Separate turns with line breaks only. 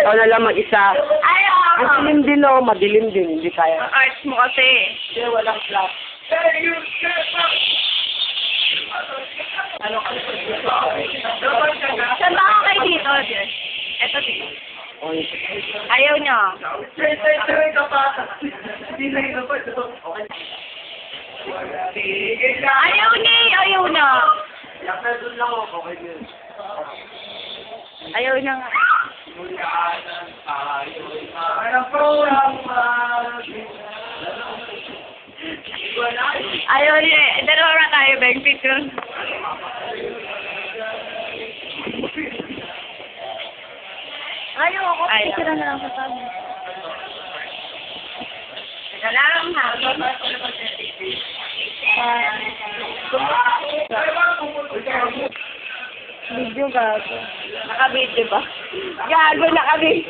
Ikaw na lang mag-isa. Ang
Ayaw!
dilim din o, madilim din, hindi kaya.
Ang arts mo kasi.
Hindi, walang flash.
Saan ba ako kayo dito? Eto dito. Ayaw niya. Ayaw niya eh, ayaw na. Ayaw na nga. Ayaw niya eh. Dalawa na tayo, Beng. Picture. Ayaw ako. Picture na lang sa tabi. Teka lang ha. Video gago. Naka-video ba? Gago, naka-video.